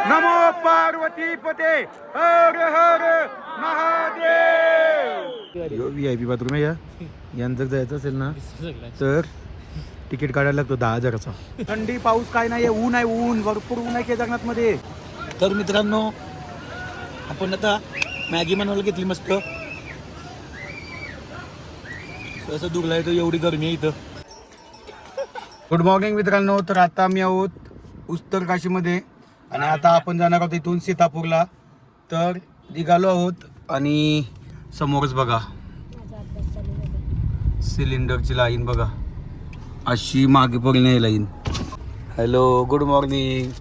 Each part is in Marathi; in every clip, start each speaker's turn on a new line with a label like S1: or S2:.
S1: नमो पार्वती पते हर हर महादेव। VIP बाथरूम आहे यांचं जर जायचं असेल ना तर तिकीट काढायला लागतो 10,000चा। थंडी पाऊस काय नाही, ऊन आहे, ऊन भरपूर ऊन आहे केदारनाथ मध्ये। तर मित्रांनो आपण आता मॅगी बनवायला घेतली मस्त, असं दुर्ला येतो, एवढी गरमी आहे इथं। गुड मॉर्निंग मित्रांनो, तर आता आम्ही आहोत उत्तरकाशीमध्ये आणि आता आपण जाणार आहोत इथून सीतापूरला। तर निघालो आहोत आणि समोरच बघा सिलेंडरची लाईन बघा, अशी मागे पडली नाही line. Hello good morning,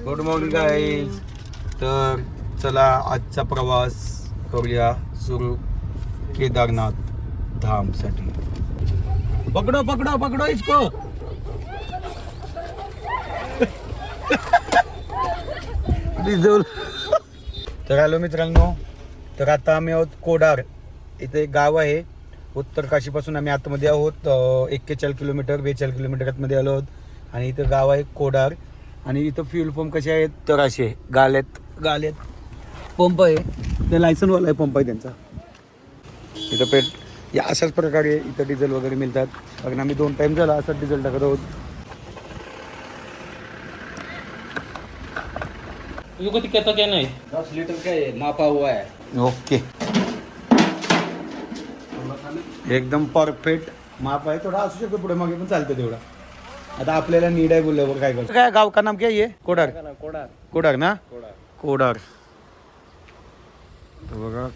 S1: good morning guys. तर चला आजचा प्रवास करूया सुरू केदारनाथ धाम साठी। पकडो पकडो पकडो इसको। तर हॅलो मित्रांनो, तर आता आम्ही आहोत कोडार, इथे एक गाव आहे उत्तर काशीपासून आम्ही आतमध्ये आहोत 41 किलोमीटर 42 किलोमीटर आतमध्ये आलो आहोत आणि इथं गाव आहे कोडार। आणि इथं फ्यूल पंप कसे आहेत तर असे गाल्यात पंप आहे, ते लायसनवाला आहे पंप आहे त्यांचा। इथं या अशाच प्रकारे इथं डिझेल वगैरे मिळतात, कारण आम्ही 2 टाइम झाला असं डिझेल टाकत आहोत।
S2: क्या नहीं
S3: 10 लीटर का है, मापा हुआ है।
S1: ओके, एकदम परफेक्ट माप आहे। थोडा असू शकतो पुढे मागे पण चालतं तेवढा। आता आपल्याला नीड आहे बोलल्यावर काय करतो। काय गाव का नाम क्या आहे? कोडार कोडार ना कोडार। तर बघा,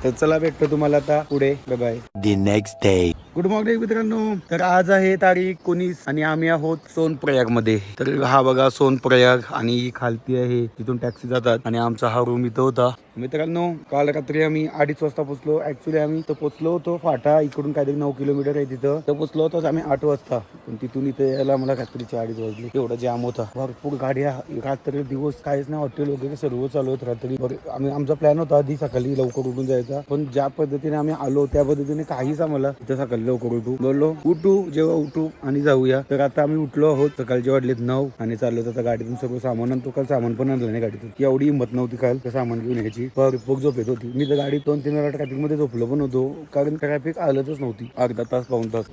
S1: तर चला भेटतो तुम्हाला आता पुढे, bye bye.
S4: The next day.
S1: Good morning मित्रांनो, तर आज आहे तारीख 19 आणि आम्ही आहोत सोनप्रयाग मध्ये। तर हा बघा सोनप्रयाग आणि खालती आहे, तिथून टॅक्सी जातात आणि आमचा हा रूम इथं होता। मित्रांनो काल रात्री आम्ही 2:30 वाजता पोहोचलो। ऍक्च्युली आम्ही तर पोहोचलो होतो फाटा, इकडून काहीतरी 9 किलोमीटर आहे तिथं, तर पोहोचलो होतो आम्ही 8 वाजता, पण तिथून इथे यायला मला रात्रीचे 2:30 वाजले। एवढा जाम होता, भरपूर गाड्या, रात्री दिवस काहीच नाही, हॉटेल वगैरे सर्व चालू होत रात्री। आम्ही आमचा प्लॅन होता आधी सकाळी लवकर उठून जायचा, पण ज्या पद्धतीने आम्ही आलो त्या पद्धतीने काहीच आम्हाला इथं सकाळी लवकर उठू बोललो, उठू जेव्हा उठू आणि जाऊया। तर आता आम्ही उठलो आहोत, सकाळचे वाजलेत 9 आणि चाललो आता गाडीतून सर्व सामान आणतो। काल सामान पण आणलं नाही गाडीतून, एवढी हिंमत नव्हती काल तर सामान घेऊन यायची, भरपूर झोप येत होती। मी तर गाडी 2-3 वेळा ट्रॅफिक मध्ये झोपलो पण होतो, कारण ट्रॅफिक आलतच नव्हती, अर्धा तास पाऊण तास।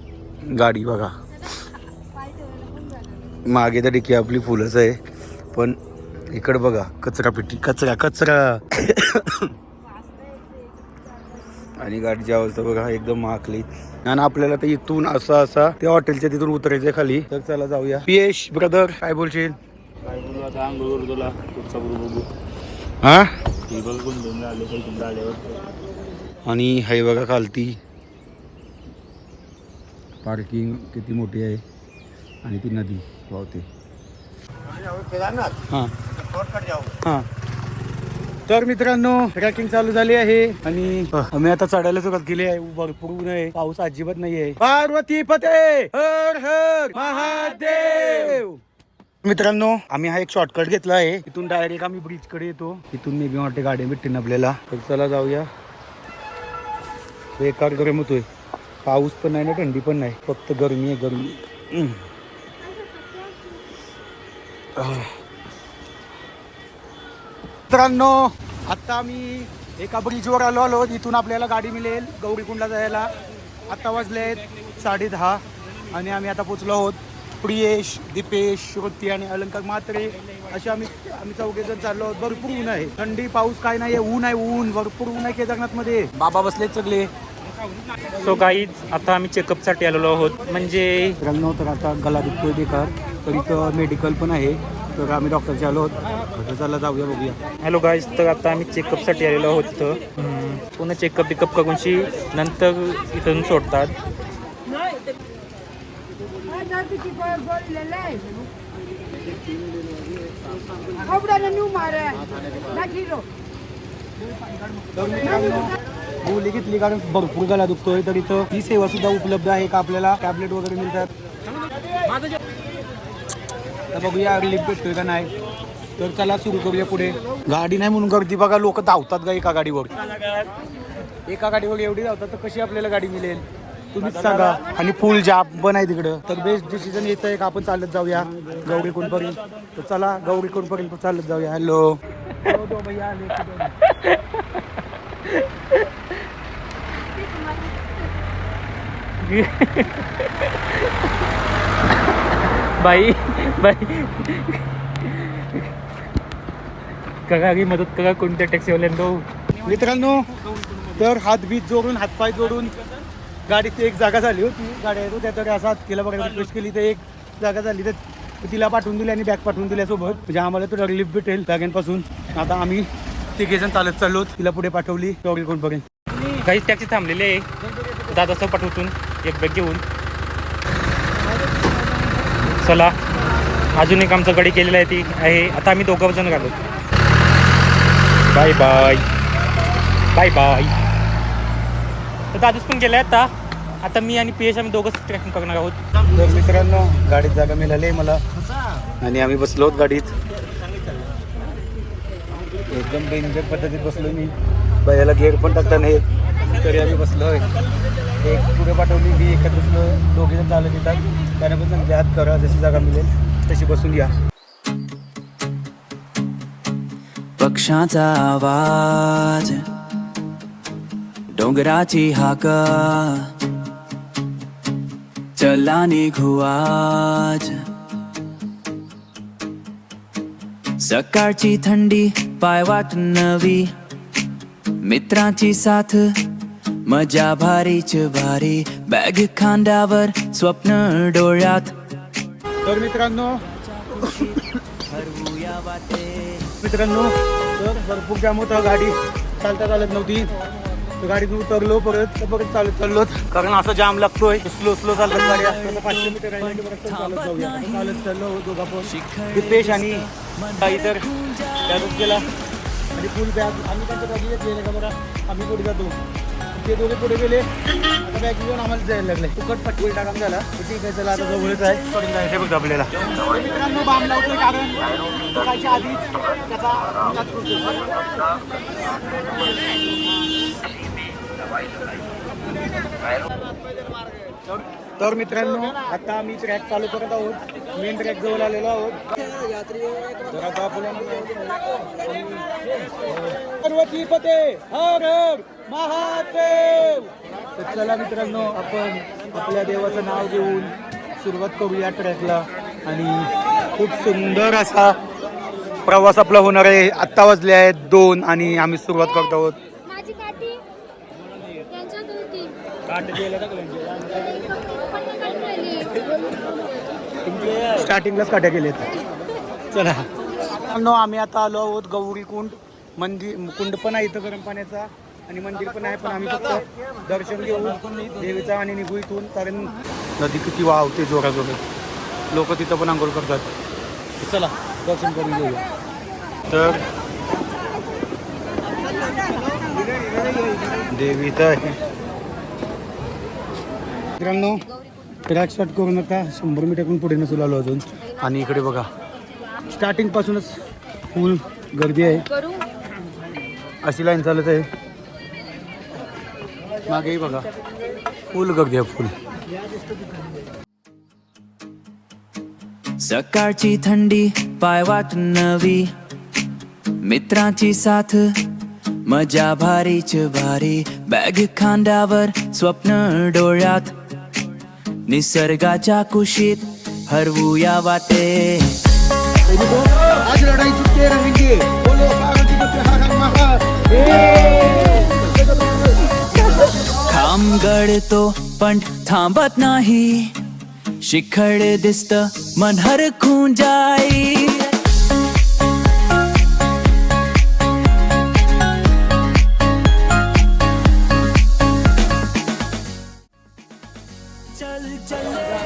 S1: गाडी बघा मागे तर डिकी आपली फुलच आहे, पण इकडे बघा कचरा पेटी, कचरा कचरा आणि गाडीची अवस्था बघा एकदम महाकली। आणि आपल्याला तर इथून असा त्या हॉटेलच्या तिथून उतरायचंय खाली। तर चला जाऊया। पियेश ब्रदर काय बोलशील?
S2: काय बोलू आता, अंगोर तुला पुढचा बघू
S1: हा
S2: टेबल कोण घेऊन आले काही तुमच्या आल्यावर।
S1: आणि हे बघा खालती पार्किंग किती मोठी आहे आणि ती नदी वाहते। हां हां, तर मित्रांनो ट्रॅकिंग चालू झाली आहे आणि आम्ही आता चढायला सुरुवात केली आहे। भरपूर ऊन आहे, पाऊस अजिबात नाहीये। पार्वती पते हर हर महादेव। मित्रांनो आम्ही हा एक शॉर्टकट घेतला आहे, इथून डायरेक्ट आम्ही ब्रिज कडे येतो, इथून मे बी वाटते गाडी भेटते आपल्याला। तर चला जाऊया। बेकार गरम होतोय, पाऊस पण नाही ना थंडी पण नाही, फक्त गरमी आहे गरमी। मित्रांनो आता आम्ही एका ब्रिजवर आलो, इथून आपल्याला गाडी मिळेल गौरीकुंडला जायला। आता वाजलेत 10:30 आणि आम्ही आता पोचलो आहोत। प्रियेश, दीपेश, श्रुती आणि अलंकार मात्रे असे आम्ही 4 जण चाललो आहोत। भरपूर ऊन आहे, थंडी पाऊस काय नाही, ऊन आहे, ऊन भरपूर ऊन आहे केदारनाथ मध्ये। बाबा बसलेत सगळे।
S2: सो गाईज आता आम्ही चेकअप साठी आलेलो आहोत, म्हणजे
S1: मित्रांनो तर आता गला दुखतोय बेकार, तर इथं मेडिकल पण आहे, तर आम्ही डॉक्टरचे आलो आहोत। तर चला जाऊया बघूया।
S2: हॅलो गाईज, तर आता आम्ही चेकअप साठी आलेलो आहोत इथं। पुन्हा चेकअप बिकअप करूनशी नंतर इथून सोडतात।
S1: गोळी घेतली कारण भरपूर गला दुखतोय, तर इथं ही सेवा सुद्धा उपलब्ध आहे का, आपल्याला टॅबलेट वगैरे मिळतात। तर बघूया लिफ्ट भेटतोय का नाही, तर चला सुरू करूया पुढे। गाडी नाही म्हणून गर्दी बघा, लोक धावतात का एका गाडीवर एवढी धावतात, तर कशी आपल्याला गाडी मिळेल। तुम्हीच सांगा. आणि फुल जाप पण आहे तिकडं. तर बेस्ट डिसिजन येतं आहे का आपण चालत जाऊया गौरी कुंडपर्यंत. तर चला गौरी कुंडपर्यंत चालत जाऊया. हॅलो
S2: बाई बाई करा की मदत करा कोणत्या टॅक्सीवाल्यांना.
S1: मित्रांनो, तर हातबीत जोडून हातपाय जोडून गाडीत एक जागा झाली होती. गाड्या येतो त्यात असं हात केला बघा रिक्वेस्ट केली तर एक जागा झाली तर तिला पाठवून दिली आणि बॅग पाठवून दिल्यासोबत म्हणजे आम्हाला तो रिलीफ भेटेल जाग्यांपासून. आता आम्ही तिघेजण चालत चाललो. तिला पुढे पाठवली गौरी कुंडपर्यंत.
S2: काही टॅक्सी थांबलेली आहे दादा पाठवतून एक बॅग घेऊन. चला अजून एक आमचं गाडी केलेलं आहे ती आहे. आता आम्ही दोघं जण घालू. Bye bye bye bye. तर दादूच पण गेलाय आता. आता मी आणि पियश आम्ही दोघंच ट्रॅकिंग करणार आहोत.
S1: तर मित्रांनो, गाडीत जागा मिळाली आहे मला आणि आम्ही बसलो आहोत गाडीत. एकदम डेंजर पद्धतीत बसलो मी. बायाला गेअर पण टाकता नाही तरी आम्ही बसलो आहे. एक पुढे पाठवली मी एकात बसलो. दोघेजण चालत येतात. त्याने पण सांगितले हात करा जशी जागा मिळेल तशी बसून या.
S4: पक्षाचा आवाज डोंगराची हाका चला निघू आज. सकाळची थंडी पायवाट नवी मित्रांची साथ मजा भारीच भारी. बॅग खांद्यावर स्वप्न डोळ्यात.
S1: तर मित्रांनो
S4: हरवूया वाटे.
S1: तर भरपूर जाम होता. गाडी चालता चालत नव्हती. तर गाडीतून उतरलो परत चालत चाललो कारण असं जाम लागतोय. स्लो चालतात गाडी. 500 मीटर आहे चालत जाऊया. चालत चाललो दोघा पण दिपेश आणि काही तर त्यातच गेला आणि फुल बॅग आम्ही त्यांच्या बॅगी गेले का बघा. आम्ही पुढे जातो ते दोघे पुढे गेले. आता बॅग घेऊन आम्हाला जायला लागले. फुकट पटवी टाकाम झाला. ठीक आहे चला आता जवळच आहे पडून जायचं बघ आपल्याला. मित्रांनो बाम लावतोय कारण सकाळच्या आधीच त्याचा तर मित्रांनो आता आम्ही ट्रॅक चालू करत आहोत. मेन ट्रॅक जवळ आलेलो आहोत. तर आता पार्वती पते हर हर महादेव. तर चला मित्रांनो आपण आपल्या देवाचं नाव घेऊन सुरुवात करूया ट्रॅकला. आणि खूप सुंदर असा प्रवास आपला होणार आहे. आत्ता वाजले आहेत 2 आणि आम्ही सुरुवात करत आहोत.
S5: माझी काठी त्यांच्यात होती.
S1: स्टार्टिंगलाच काट्या केलेत. चला आम्ही आता आलो आहोत गौरी कुंड. मंदिर कुंड पण आहे इथं गरम पाण्याचा आणि मंदिर पण आहे. पण आम्ही फक्त दर्शन घेऊ देवीचा आणि निघू इथून कारण नदी किती वाहते जोराजोरात. लोक तिथं पण आंघोळ करतात. चला दर्शन करून घेऊया. तर देवी इथं आहे. मित्रांनो ट्रॅक स्टार्ट करू नका. 100 मीटरकडून पुढे नसून आलो अजून. आणि इकडे बघा स्टार्टिंग पासूनच फुल गर्दी आहे. अशी लाईन चालत आहे. मागेही बघा फुल गर्दी आहे फुल.
S4: सकाळची थंडी पायवाट नवी मित्रांची साथ मजा भारीच भारी. बॅग खांद्यावर स्वप्न डोळ्यात निसर्गाच्या कुशीत हरवूया वाटे.
S1: आज लढाई जिंकते रहेंगे. बोलो पार्वती पते हर हर महादेव.
S4: खांब गळतो पण थांबत नाही. शिखर दिसत मन हरखून जाई.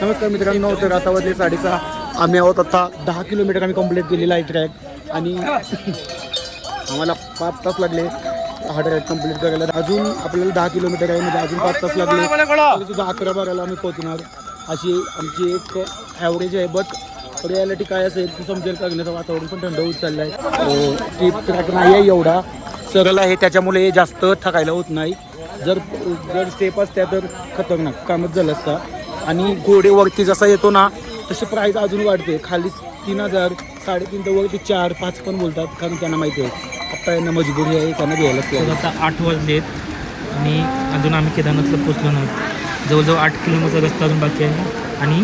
S1: नमस्कार मित्रांनो. तर आता वाजले 6:30. आम्ही आहोत आता 10 किलोमीटर आम्ही कंप्लीट केलेला आहे ट्रॅक. आणि आम्हाला 5 तास लागले हा ट्रॅक कंप्लीट करायला. अजून आपल्याला 10 किलोमीटर आहे म्हणजे अजून 5 तास लागले तरी सुद्धा 11-12ला आम्ही पोहोचणार अशी आमची एक ॲव्हरेज आहे. बट रियालिटी काय असेल ती समजेल. करण्याचं वातावरण पण थंड होत चाललं आहे. ट्रिप ट्रॅक नाही आहे एवढा सरळ आहे त्याच्यामुळे जास्त थकायला होत नाही. जर जर स्टेप असत्या तर खतरनाक कामच झालं असता. आणि घोडेवरती जसा येतो ना तशी प्राईस अजून वाढते. खाली 3,000 3,500 तर वरती 4-5 पण बोलतात, कारण त्यांना माहिती आहे आत्ता यांना मजबुरी आहे, त्यांना घ्यायलाच
S2: तर
S1: पाहिजे.
S2: आता 8 वाजलेत आणि अजून आम्ही केदारनाथला पोचलो नाही. जवळजवळ 8 किलोमीटर रस्ता अजून बाकी आहे आणि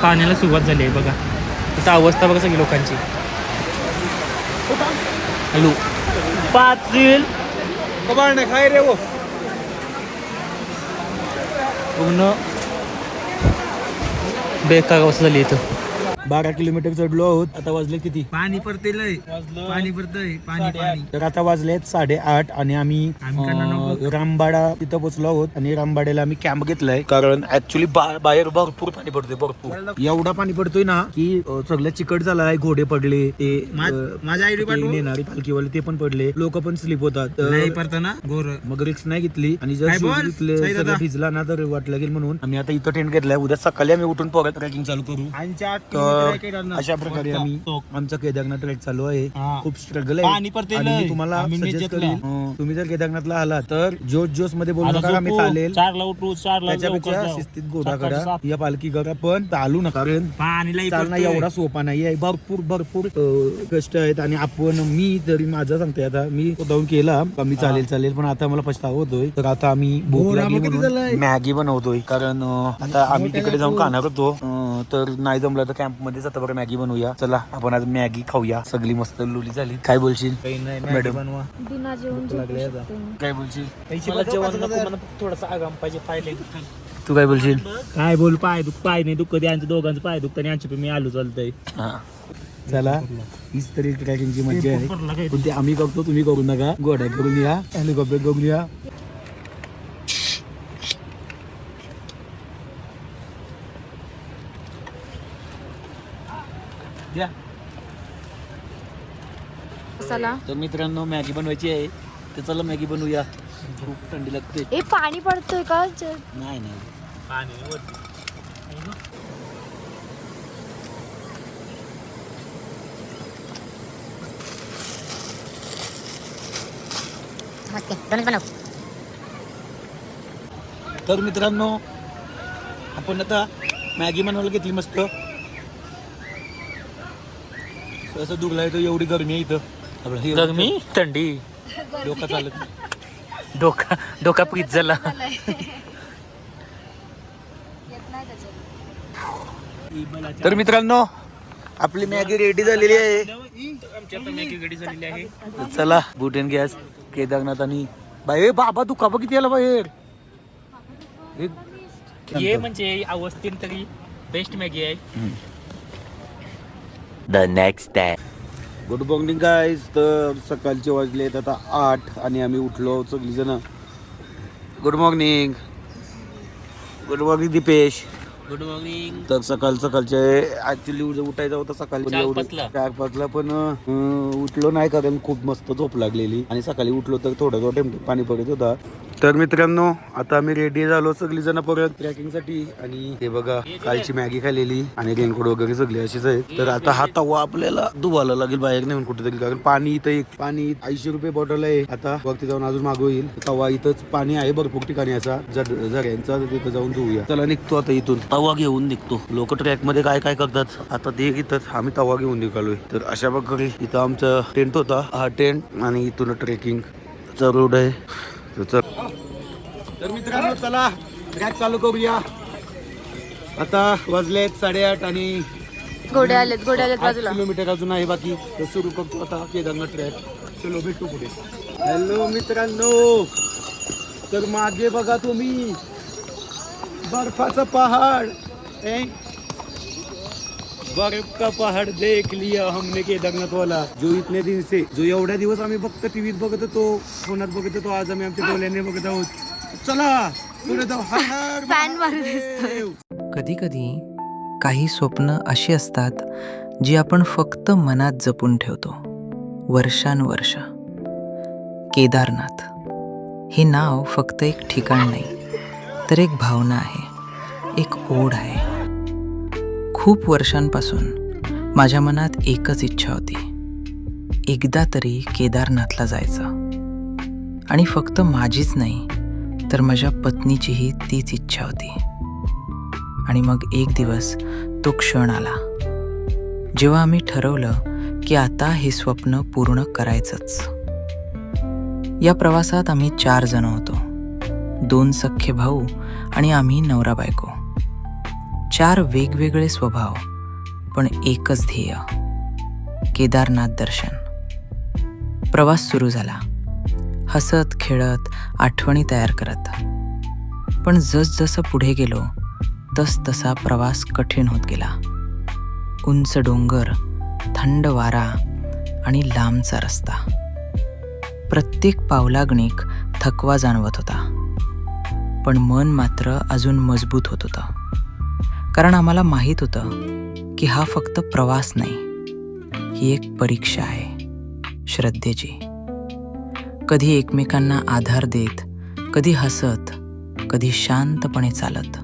S2: पाण्याला सुरुवात झाली आहे. बघा आता अवस्था बघा सगळी लोकांची. हॅलो पाचील
S1: नाही काय रे वो
S2: पूर्ण बेकार अवस्था झाली इथं.
S1: 12 किलोमीटर चढलो आहोत. आता वाजले किती?
S3: पाणी पडते पाणी पडतंय पाणी.
S1: तर आता वाजलेत 8:30 आणि आम्ही रामबाडा तिथं पोहोचलो आहोत. आणि रामबाड्याला आम्ही कॅम्प घेतलाय, कारण ऍक्च्युली बाहेर भरपूर पाणी पडतोय, भरपूर एवढा पाणी पडतोय ना की सगळं चिकट झालाय. घोडे पडले, ते
S3: माझ्या आयडी
S1: ते नेणारे पालखीवाले ते पण पडले, लोक पण स्लिप होतात.
S3: नाही पडताना गोर
S1: मग रिक्स नाही घेतली आणि जर सगळं भिजला ना तर वाट लागेल म्हणून आम्ही आता इथं टेंट घेतलाय. उद्या सकाळी आम्ही उठून परत ट्रेकिंग चालू करू. अशा प्रकारे आम्ही आमचा केदारनाथ ट्रेक चालू आहे. खूप स्ट्रगल आहे आणि मी तुम्हाला सजेस्ट करेन, तुम्ही जर केदारनाथला आलात तर जोश मध्ये बोलू नका मी चालेल, त्याच्यापेक्षा शिस्तीत घोडा करा या पालखी करा, पण चालू नका, कारण चालणं एवढा सोपा नाही आहे. भरपूर कष्ट आहेत. आणि आपण मी तरी माझं सांगते, आता मी स्वतःहून केला मी चालेल पण आता मला पछतावा होतोय. तर आता आम्ही भूक लागली म्हणून मॅगी बनवतोय, कारण आता आम्ही तिकडे जाऊन खाणार होतो, तर नाही जमलं तर कॅम्प मध्येच आता बरं मॅगी बनवूया. चला आपण आज मॅगी खाऊया. सगळी मस्त लुली झाली. काय बोलशील मॅडम?
S5: बिना जेवण झोपू शकते मी.
S1: काय बोलशील?
S2: थोडासा आगाम पाहिजे पाहिले.
S1: तू काय बोलशील?
S2: काय बोल, पाय नाही दुःख कधी यांच्या दोघांचं पाय दुखत आणि यांची मी आलो चालतंय.
S1: चला हीच तरी ट्रॅकिंगची मजा आहे. पण ते आम्ही करतो, तुम्ही करू नका. घोड्या करून या, हेलिकॉप्टर करून या.
S5: चला
S1: तर मित्रांनो मॅगी बनवायची आहे, तर चला मॅगी बनवूया. खूप थंडी लागते.
S5: ए पाणी पडतोय का?
S1: नाही तर मित्रांनो आपण आता मॅगी बनवायला घेतली मस्त. असं दुर्ला येतो, एवढी गरमी आहे इथं.
S2: गरमी थंडी
S1: डोका चालत नाही.
S2: डोका पीच झाला.
S1: तर मित्रांनो आपली मॅगी रेडी झालेली आहे. चला बुट अँड गॅस केदारनाथ आणि बाई बाबा तू का किती आला बाहेर.
S2: ये म्हणजे अवस्थेत तरी बेस्ट मॅगी आहे.
S4: The next day.
S1: Good morning guys. तर सकाळचे वाजलेत आता 8 आणि आम्ही उठलो सगळी जण. Good morning Deepesh.
S2: Good morning.
S1: तर सकाळचे ऍक्च्युली उठायचं होतं सकाळी 4-5ला, पण उठलो नाही कारण खूप मस्त झोप लागलेली. आणि सकाळी उठलो तर थोडा टेम्पो पाणी पडत होता. तर मित्रांनो आता आम्ही रेडी झालो सगळी जण परत ट्रॅकिंग साठी. आणि हे बघा कालची मॅगी खाल्लेली आणि रेनकोट वगैरे सगळे अशीच आहे. तर आता हा तवा आपल्याला धुवायला लागेल बाहेर नेऊन कुठेतरी, कारण पाणी इथं पाणी 80 रुपये बॉटल आहे. आता वरती जाऊन अजून मागं होईल. तवा इथंच पाणी आहे भरपूर ठिकाणी असा झऱ्यांचा, तिथं जाऊन धुवूया. चला निघतो आता इथून. तवा घेऊन निघतो. लोक ट्रॅक मध्ये काय काय करतात आता ते इथं आम्ही तवा घेऊन निघालोय. तर अशा प्रकारे इथं आमचा टेंट होता, हा टेंट, आणि इथून ट्रेकिंगचा रोड आहे. तर मित्रांनो चला ट्रॅक चालू करूया. आता वाजलेत 8:30 आणि
S5: घोडे आलेत
S1: 8 किलोमीटर अजून आहे बाकी. तर सुरू करतो आता केदारनाथ ट्रॅक. चलो भेटू पुढे. हॅलो मित्रांनो, तर मागे बघा तुम्ही बर्फाचा पहाड. बर्फ का पहाड़ देख लिया हमने केदारनाथ वाला, जो इतने दिन से, जो एवढ्या दिवस आम्ही फक्त टीव्हीत बघत होतो, फोनात बघत होतो, आज आम्ही आमच्या डोळ्याने बघत आहोत. चला पुढे जाऊ.
S6: कधी कधी काही स्वप्न अशी असतात जी आपण फक्त मनात जपून ठेवतो वर्षानुवर्ष. केदारनाथ हे नाव फक्त एक ठिकाण नाही, तर एक भावना आहे, एक ओढ आहे. खूप वर्षांपासून माझ्या मनात एकच इच्छा होती, एकदा तरी केदारनाथला जायचं. आणि फक्त माझीच नाही, तर माझ्या पत्नीचीही तीच इच्छा होती. आणि मग एक दिवस तो क्षण आला जेव्हा आम्ही ठरवलं की आता हे स्वप्न पूर्ण करायचंच. या प्रवासात आम्ही 4 जण होतो. 2 सख्खे भाऊ आणि आम्ही नवरा बायको. 4 वेगवेगळे स्वभाव पण एकच ध्येय, केदारनाथ दर्शन. प्रवास सुरू झाला, हसत खेळत आठवणी तयार करत. पण जसजसं पुढे गेलो तसा प्रवास कठीण होत गेला. उंच डोंगर, थंड वारा आणि लांबचा रस्ता. प्रत्येक पावलागणिक थकवा जाणवत होता, पण मन मात्र अजून मजबूत होत होतं. कारण आम्हाला माहीत होतं की हा फक्त प्रवास नाही, ही एक परीक्षा आहे श्रद्धेची. कधी एकमेकांना आधार देत, कधी हसत, कधी शांतपणे चालत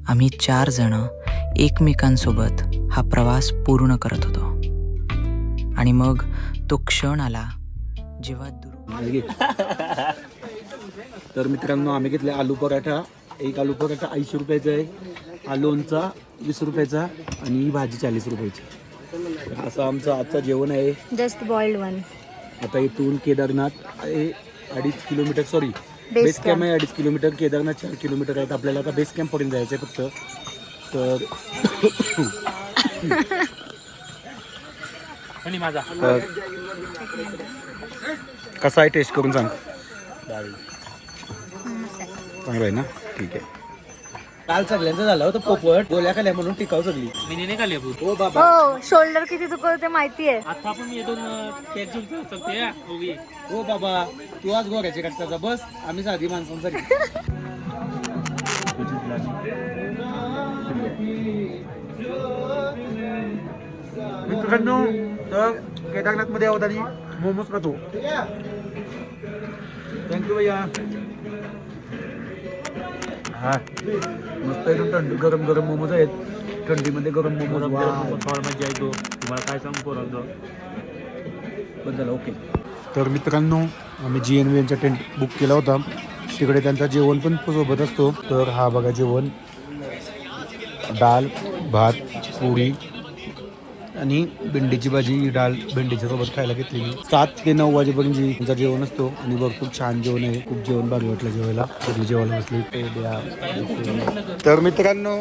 S6: आम्ही 4 जण एकमेकांसोबत हा प्रवास पूर्ण करत होतो. आणि मग तो क्षण आला जेव्हा
S1: तर मित्रांनो, आम्ही घेतले आलू पराठा. एक आलू पराठा 80 रुपयाचा आहे, हा लोणचा 20 रुपयाचा आणि ही भाजी 40 रुपयाची. तर असं आमचं आजचं जेवण आहे.
S5: Just boiled one.
S1: आता इथून केदारनाथ आहे 2.5 किलोमीटर, सॉरी बेस कॅम्प आहे 2.5 किलोमीटर. केदारनाथ 4 किलोमीटर आहेत. आपल्याला आता बेस कॅम्पपर्यंत जायचं आहे फक्त. तर
S2: आणि माझा
S1: कसा आहे टेस्ट करून सांग. चांगलं आहे ना, ठीक आहे.
S3: काल सगळ्यांचं झालं होतं पोपट, गोल्या खाल्या म्हणून टिकाव सगळी.
S2: मी नाही खाली आपण.
S3: हो बाबा,
S5: हो, शोल्डर किती दुखत ते माहिती आहे.
S2: आता पण मी 2 केक घेऊन चलते उभी.
S3: हो बाबा, तू आज गोऱ्याचे कट्टाचा बस, आम्ही साधी माणसांसाठी.
S1: मित्रांनो, तर केदारनाथमध्ये आहोत आणि मोमोज खातो. थँक्यू भैया. हा मस्त एकदम थंडी गरम गरम मोमोज आहेत. थंडीमध्ये गरम मोमोज
S2: मजा येतो. तुम्हाला काय सांगू पोरांचं
S1: बंद झालं. ओके. तर मित्रांनो, आम्ही GNV यांचा टेंट बुक केला होता. तिकडे त्यांचा जेवण पण सोबत असतो. तर हा बघा जेवण, डाळ, भात, पोळी आणि भेंडीची भाजी. डाळ भेंडीच्या सोबत खायला घेतलेली. 7 ते 9 वाजेपर्यंत त्यांचा जेवण असतो आणि भरपूर छान जेवण आहे. खूप जेवण भारी वाटलं जेवायला. सगळी जेवायला बसली. तर मित्रांनो,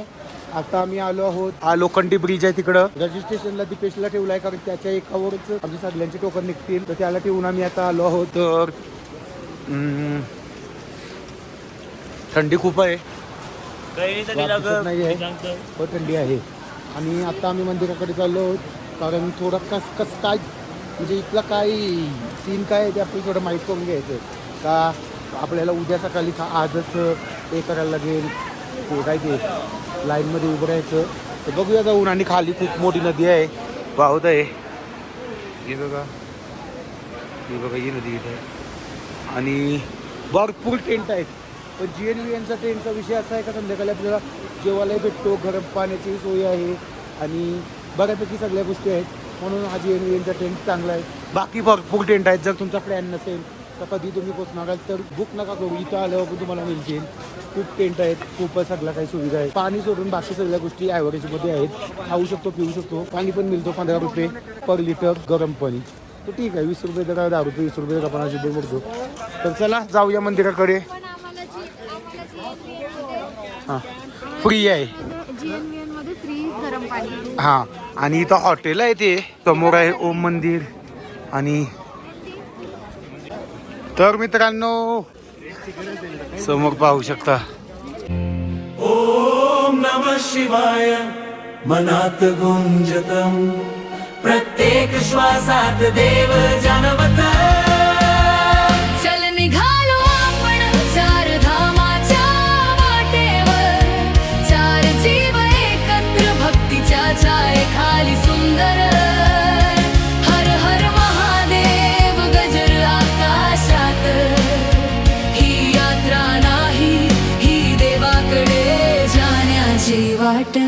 S1: आता आम्ही आलो आहोत. हा लोखंडी ब्रिज आहे तिकडं. रजिस्ट्रेशनला दीपेशला ठेवलाय, कारण त्याच्या एकावरच आमचे सगळ्यांचे टोकन निघतील. तर त्याला ठेवून आम्ही आता आलो आहोत. तर थंडी खूप आहे, नाही आहे पण थंडी आहे. आणि आता आम्ही मंदिराकडे चाललो आहोत, कारण थोडं कस काय म्हणजे इथलं काय सीन काय आहे ते आपल्याला थोडं माहीत करून घ्यायचं का. आपल्याला उद्या सकाळी आजच हे करायला लागेल, ते काय ते लाईनमध्ये उभं राहायचं. तर बघूया जाऊन. आणि खाली खूप मोठी नदी आहे, वाहत आहे. हे बघा, ही बघा ही नदी इथे. आणि भरपूर टेंट आहेत. पण GNV यांचा टेंटचा विषय असा आहे का संध्याकाळी आपल्याला जेवायलाही भेटतो, गरम पाण्याची सोय आहे आणि बऱ्यापैकी सगळ्या गोष्टी आहेत. म्हणून हा GNV यांचा टेंट चांगला आहे. बाकी भरपूर टेंट आहेत. जर तुमचा प्लॅन नसेल तर कधी तुम्ही पोचणार आहात तर बुक नका करू. इथं आल्यावर पण तुम्हाला मिळतील. खूप टेंट आहेत, खूप सगळ्या काही सुविधा आहेत. पाणी सोडून बाकी सगळ्या गोष्टी ॲव्हरेजमध्ये आहेत. खाऊ शकतो, पिऊ शकतो. पाणी पण मिळतो 15 रुपये पर लिटर गरम पाणी. तर ठीक आहे, 20 रुपये जरा 10 रुपये 20 रुपये जरा 50 रुपये मिळतो. तर चला जाऊया मंदिराकडे. हां, फ्री आहे.
S5: GNV मध्ये फ्री गरम पाणी.
S1: हां, आणि इथं हॉटेल आहे, ते समोर आहे ओम मंदिर. आणि तर मित्रांनो, समोर पाहू शकता.
S4: ओम नमः शिवाय मनात गुंजतम, प्रत्येक श्वासात देव जाणवत. चल निघालो आपण 4 धामाच्या वाटेवर, 4 जीव एकत्र भक्तीच्या छायेखाली सुंदर. हर हर महादेव गजर आकाशात, ही यात्रा नाही, ही देवाकडे जाण्याची वाट.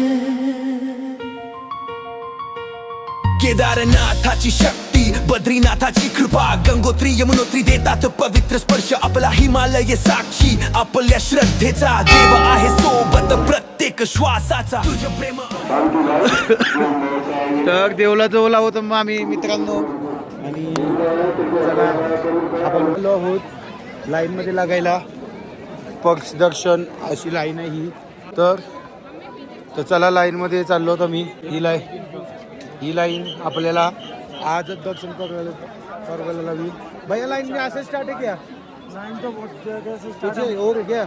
S7: केदारनाथाची शक्ती बद्रीनाथाची कृपा गंगोत्री यमुनोत्री देतात पवित्र स्पर्श आपला हिमालय साक्षी आपल्या श्रद्धेचा देव आहे सोबत प्रत्येक श्वासाचा तुझं प्रेम
S3: तर देवला जवळ आहोत मग आम्ही मित्रांनो आणि चला आपण आलो आहोत लाईनमध्ये लागायला.
S1: पक्ष दर्शन अशी लाईन आहे ही. तर चला लाईनमध्ये चाललो होतो मी. ही लाईन आपल्याला आजच दर्शन करायला लावी. भैया लाईन में ऐसे स्टार्ट है क्या? लाइन तो पीछे और क्या?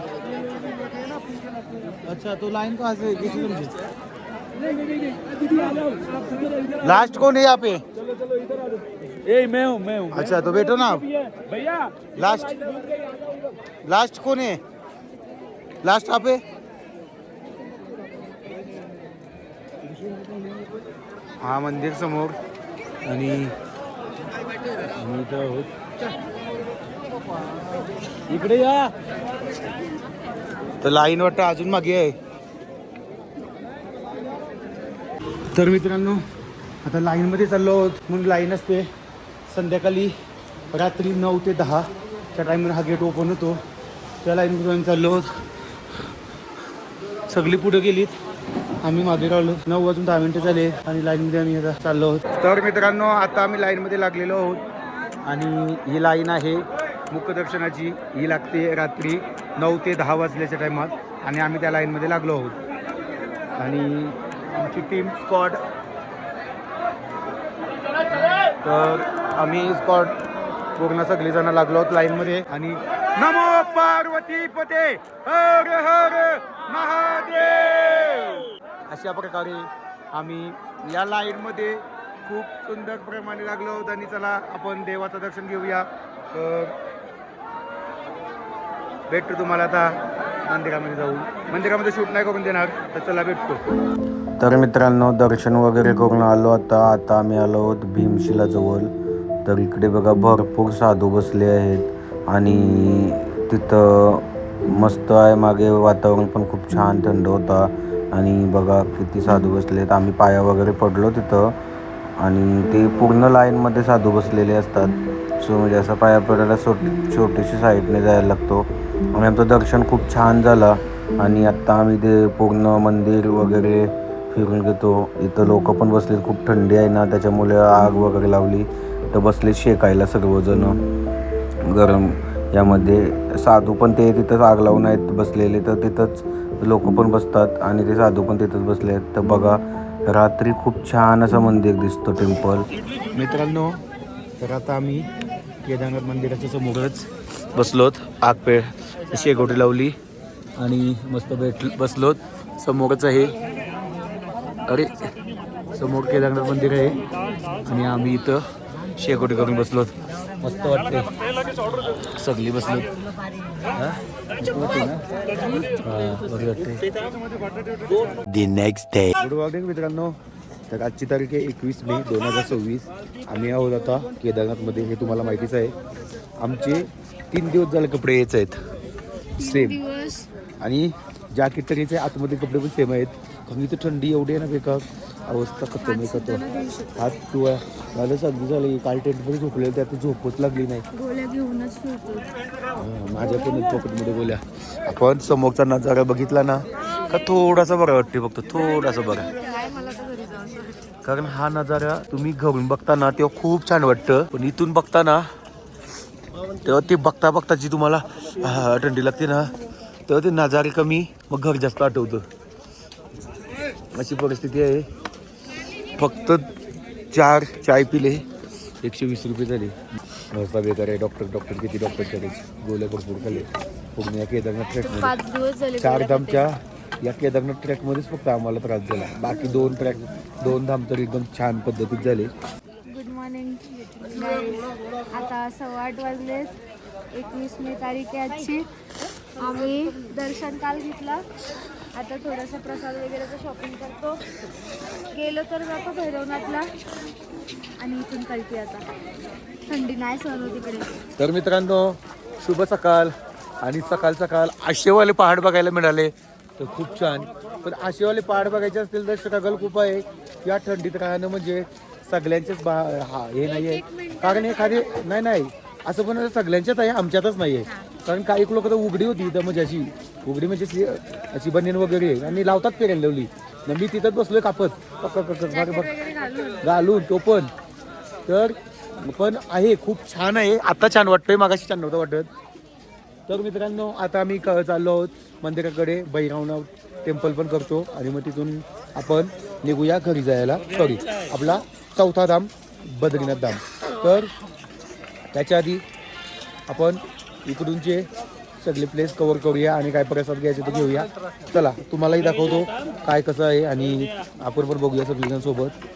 S1: अच्छा तो लाइन कहाँ से किसी लास्ट कौन है यहाँ पे?
S3: मैं हूँ.
S1: अच्छा तो बैठो ना आप.
S3: भैया
S1: लास्ट कौन है? लास्ट आप है? हा मंदिर समोर आणि आम्ही इथं आहोत.
S3: इकडे या.
S1: तर लाईन वाटतं अजून मागे आहे.
S3: तर मित्रांनो आता लाईनमध्ये चाललो आहोत. म्हणून लाईन असते संध्याकाळी रात्री 9 ते 10 त्या टाईमवर हा गेट ओपन होतो. त्या लाईनमध्ये आम्ही चाललो आहोत. सगळी पुढे गेलीत, आम्ही मागे राहिलो. 9 वाजून 10 मिनिटं झाले आणि लाईनमध्ये आम्ही आता चाललो आहोत.
S1: तर मित्रांनो आता आम्ही लाईनमध्ये लागलेलो आहोत आणि ही लाईन आहे मुखदर्शनाची. ही लागते रात्री 9 ते 10 वाजल्याच्या टायमात आणि आम्ही त्या लाईनमध्ये लागलो आहोत. आणि आमची टीम स्क्वॉड, तर आम्ही स्क्वॉड पूर्ण सगळेजण लागलो आहोत लाईनमध्ये. आणि नमो पार्वती पते हर हर महादेव अशा प्रकारे आम्ही या लाईनमध्ये खूप सुंदर प्रमाणे लागलो आहोत. आणि चला आपण देवाचं दर्शन घेऊया. तर भेटतो तुम्हाला आता मंदिरामध्ये जाऊन. मंदिरामध्ये शूट नाही करून देणार, तर चला भेटतो. तर मित्रांनो दर्शन वगैरे करून आलो. आता आम्ही आलो आहोत भीमशिलाजवळ. तर इकडे बघा भरपूर साधू बसले आहेत आणि तिथं मस्त आहे. मागे वातावरण पण खूप छान थंड होता आणि बघा किती साधू बसले आहेत. आम्ही पाया वगैरे पडलो तिथं आणि ते पूर्ण लाईनमध्ये साधू बसलेले असतात. सो म्हणजे असं पाया पडायला छोटीशी साईडने जायला लागतो. आणि आमचं दर्शन खूप छान झालं आणि आत्ता आम्ही ते पूर्ण मंदिर वगैरे फिरून घेतो. इथं लोक पण बसले, खूप थंडी आहे ना त्याच्यामुळे आग वगैरे लावली तर बसले शेकायला सर्वजण गरम यामध्ये. साधू पण ते तिथंच आग लावून आहेत बसलेले, तर तिथंच लोक पण बसतात आणि ते साधू पण तिथंच बसले आहेत. तर बघा रात्री खूप छान असं मंदिर दिसतं टेम्पल.
S3: मित्रांनो तर आता आम्ही केदारनाथ मंदिराच्या समोरच
S1: बसलोत. आग पेळ शेकोटी लावली आणि मस्त बसलोत. समोरच आहे, अरे समोर केदारनाथ मंदिर आहे आणि आम्ही इथं शेकोटी करून बसलोत. मस्त वाटते, सगळी बसलोत. गुड मॉर्निंग मित्रांनो. तर आजची तारीख आहे 21 मे 2026. आम्ही आहोत आता केदारनाथमध्ये. हे तुम्हाला माहितीच आहे. आमचे 3 दिवस झाले कपडे यायचे आहेत सेम आणि जॅकेट तर याचे आतमध्ये कपडे पण सेम आहेत. कारण इथं थंडी एवढी आहे ना बेकार अवस्था खतम आहे खतम. हात किंवा मला सर्दी झाली. काल टेंटमध्ये झोपलेलं त्यात झोपच लागली नाही. माझ्या पण पॉकेटमध्ये गोळ्या. आपण समोरचा नजारा बघितला ना का थोडासा बरा वाटते, फक्त थोडासा बरा. कारण हा नजारा तुम्ही घरून बघताना तेव्हा खूप छान वाटतं, पण इथून बघताना तेव्हा ते बघता बघता जी तुम्हाला थंडी लागते ना तेव्हा ते नजारे कमी, मग घर जास्त आठवतं. अशी परिस्थिती आहे. फक्त 4 चाय पिले 120 रुपये झाले. अवस्था बेकार आहे. डॉक्टर किती डॉक्टर करायचे, गोळ्या भरपूर खाल्ले. पूर्ण या केदारनाथ ट्रॅकमध्ये 4 धामच्या या केदारनाथ ट्रॅकमध्येच फक्त आम्हाला त्रास झाला. बाकी 2 धाम तर एकदम छान पद्धतीत झाले.
S5: Good morning. आता 8:15 वाजले. 21 मे तारीख आहे आजची. आम्ही दर्शन काल घेतलं. आता थोडासा प्रसाद वगैरेचं शॉपिंग करतो. गेलो तर जातो भैरवनाथला आणि इथून कळते. आता थंडी नाही सहन होत तिकडे.
S1: तर मित्रांनो शुभ सकाळ. आणि सकाळ आशेवाले पहाड बघायला मिळाले तर खूप छान. पण आशेवाले पहाड बघायचे असतील तर स्ट्रगल खूप आहे. या थंडीत राहणं म्हणजे
S3: सगळ्यांचेच हे नाही आहे. कारण एखादे नाही असं पण सगळ्यांच्याच आहे, आमच्यातच नाही आहे. कारण काही लोक तर उघडी होती तर म्हणजे उघडी म्हणजे अशी बनीन वगैरे आणि लावतात पेरेल लावली. मी तिथंच बसलोय कापत घालून तो पण आहे, खूप छान आहे. आता छान वाटतंय, मागाशी छान नव्हतं वाटत. तर मित्रांनो आता आम्ही चाललो आहोत मंदिराकडे. भैरवनाथ टेम्पल पण करतो आणि मग तिथून आपण निघूया घरी जायला. सॉरी, आपला चौथा धाम बद्रीनाथ धाम. तर त्याच्या आधी आपण इकडूनचे सगळे प्लेस कव्हर करूया आणि काय प्रसाद घ्यायचे ते घेऊया. चला तुम्हालाही दाखवतो काय कसं आहे आणि आपण पण बघूया सगळेजण सोबत.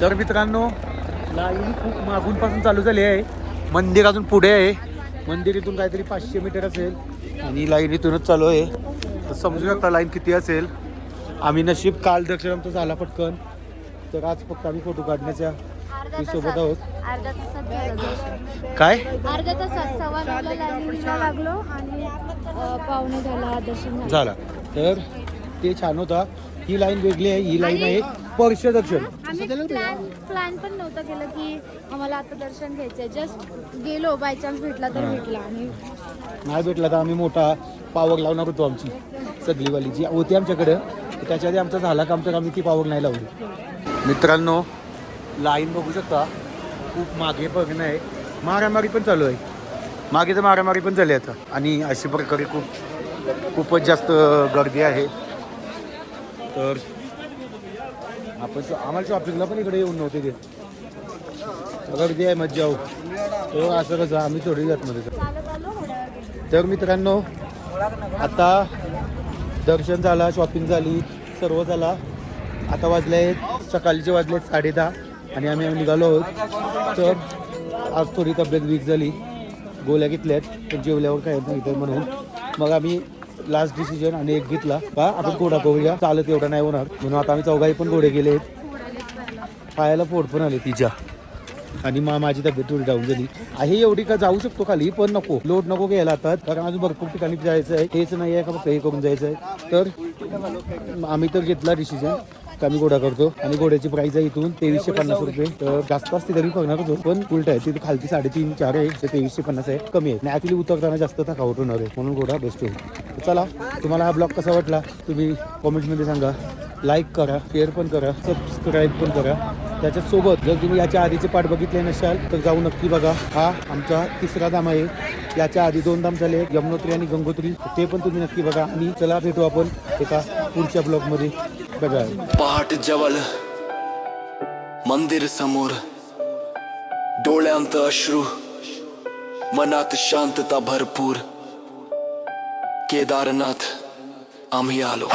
S3: तर मित्रांनो लाईन खूप मागूनपासून चालू झाली आहे. मंदिर अजून पुढे आहे. मंदिर इथून काहीतरी 500 मीटर असेल आणि लाईन इथूनच चालू आहे. तर समजू शकता लाईन किती असेल. आम्ही नशीब काल दर्शन आमचं झाला पटकन, तर आज फक्त आम्ही फोटो काढण्याच्या सोबत आहोत.
S5: अर्धा तासात झालं दर्शन.
S3: काय
S5: अर्ध्या तासात 9:15 लाईनीला लागलो आणि 9:45 दर्शन
S3: झाला. तर ते छान होता. ही लाईन वेगळी आहे, ही लाईन आहे स्पर्श दर्शन.
S5: आम्ही प्लॅन पण नव्हतं केलं की आम्हाला आता दर्शन घ्यायचंय. जस्ट गेलो, बाय चान्स भेटला तर भेटला आणि
S3: नाही भेटला तर आम्ही मोठा पावर लावणार होतो. आमची सगळीवाली जी होती आमच्याकडं, त्याच्या आधी आमचा झाला काम तर आम्ही ती पावर नाही लावली. मित्रांनो लाईन बघू शकता, खूप मागे बघणं आहे. मारामारी पण चालू आहे. मागे तर मारामारी पण झाली आता आणि अशा प्रकारे खूपच जास्त गर्दी आहे. तर आपण आम्हाला शॉपिंगला पण इकडे येऊन नव्हते ते. गर्दी आहे, मज्जा हो. तर असं कसं आम्ही सोडली जात मध्ये. तर मित्रांनो आता दर्शन झाला, शॉपिंग झाली, सर्व झाला. आता वाजले सकाळचे वाजले 10:30 आणि आम्ही निघालो आहोत. तर आज थोडी तब्येत वीक झाली, गोळ्या घेतल्यात पण जेवल्यावर काय सांगितलं म्हणून मग आम्ही लास्ट डिसिजन आणि एक घेतला का आपण घोडा करूया. चालत एवढं नाही होणार म्हणून आता आम्ही चौघाही पण घोडे गेले. पायाला पोट पण आले तिच्या आणि माझी तब्येत थोडी डाऊन झाली आहे. एवढी का जाऊ शकतो खाली पण नको, लोड नको घ्यायला आता, कारण अजून भरपूर ठिकाणी जायचं आहे. हेच नाही आहे का फक्त हे करून जायचं आहे. तर आम्ही तर घेतला डिसिजन का मी घोडा करतो आणि घोड्याची प्राइस आहे इथून 2350 रुपये. तर जास्त असते तरी बघणार होतो पण उलट आहे, तिथे खालती 3.5-4 आहे, 2350 आहे, कमी आहे. ऍक्च्युली उतरताना जास्त थकावट होणार आहे म्हणून घोडा बेस्ट होईल. चला तुम्हाला हा ब्लॉग कसा वाटला तुम्ही कॉमेंट्समध्ये सांगा. लाईक करा, शेअर पण करा, सबस्क्राईब पण करा. त्याच्यासोबत जर तुम्ही याच्या आधीचे पाठ बघितले नसाल तर जाऊ नक्की बघा. हा आमचा 3रा धाम आहे. याच्या आधी 2 धाम झाले, यमुनोत्री आणि गंगोत्री, ते पण तुम्ही नक्की बघा. आणि चला भेटू आपण एका पुढच्या ब्लॉगमध्ये. बघा
S7: पहाट जवळ मंदिर समोर, डोळ्यांत अश्रू, मनात शांतता भरपूर. केदारनाथ आम्ही आलो.